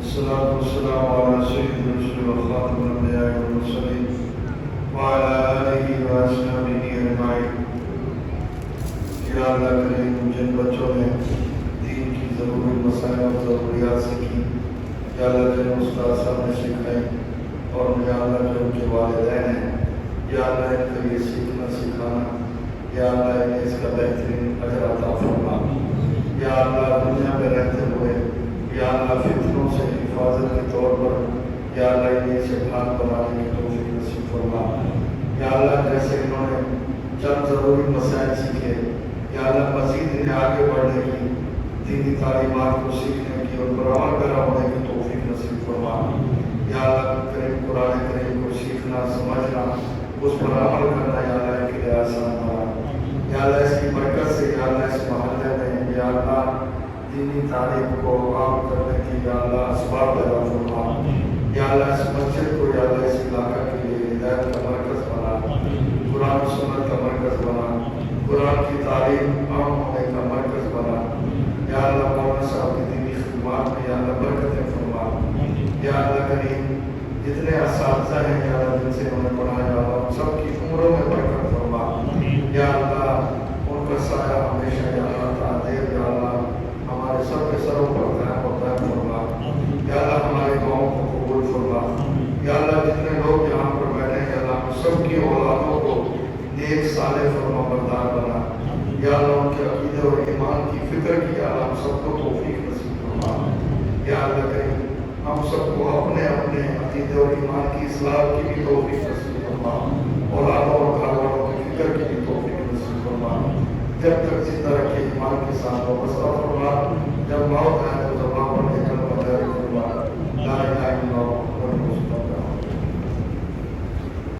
والصلاة والسلام على سيد الرسل وخاتم الأنبياء والمرسلين وعلى آلہ وأصحابہ أجمعین۔ یا اللہ کریم، جن بچوں نے دین کی ضروری مسائل اور ضروریات سیکھی، یا اللہ جن استاد صاحب نے سکھائی، اور یا اللہ جو ان کے والدین ہیں، یا اللہ ان کو یہ سیکھنا سکھانا، یا اللہ انہیں اس کا بہترین اجر عطا فرما۔ یا اللہ دنیا میں رہتے ہوئے یا اللہ فتنوں سے حفاظت کے طور پر یا اللہ انہیں سے بھاگ بنانے کی توفیق نصیب فرما۔ یا اللہ جیسے انہوں نے چند ضروری مسائل سیکھے، یا اللہ مزید انہیں آگے بڑھنے کی، دینی تعلیمات کو سیکھنے کی اور پر عمل پیرا ہونے کی توفیق نصیب فرما۔ یا اللہ کریم قرآن کریم کو سیکھنا، سمجھنا، اس پر عمل کرنا یا اللہ کے لیے آسان بنا۔ یا اللہ اس کی برکت سے یا اللہ اس محلے میں یا اللہ دینی تعلیم کو عام کرنے کی یا اللہ اسباب پیدا فرما۔ یا اللہ اس مسجد کو یا اللہ اس علاقہ کے لیے ہدایت کا مرکز بنا، قرآن و سنت کا مرکز بنا، قرآن کی تعلیم عام ہونے کا مرکز بنا۔ یا اللہ مولانا صاحب کی دینی خدمات میں یا اللہ برکتیں فرما۔ یا اللہ کریم جتنے اساتذہ ہیں یا اللہ جن سے انہوں نے پڑھایا، یا اللہ سب کی عمروں میں برکت فرما۔ یا اللہ ان کا سایہ ہمیشہ یا اللہ تعالیٰ یا اللہ ہمارے سب کے سروں پر قائم و دائم فرما۔ یا اللہ ہمارے قوم کو قبول فرما۔ یا اللہ جتنے لوگ یہاں پر بیٹھے ہیں یا اللہ سب کی اولادوں کو نیک صالح فرما بردار بنا۔ یا اللہ ان کے عقیدے اور ایمان کی فکر کی یا اللہ ہم سب کو توفیق نصیب فرما۔ یا اللہ کریم ہم سب کو اپنے اپنے عقیدے اور ایمان کی اصلاح کی بھی توفیق نصیب فرما، اولادوں اور گھر والوں کی فکر کی بھی توفیق نصیب فرما۔ جب تک زندہ رکھے ایمان کے ساتھ وابستہ فرما، جب موت آئے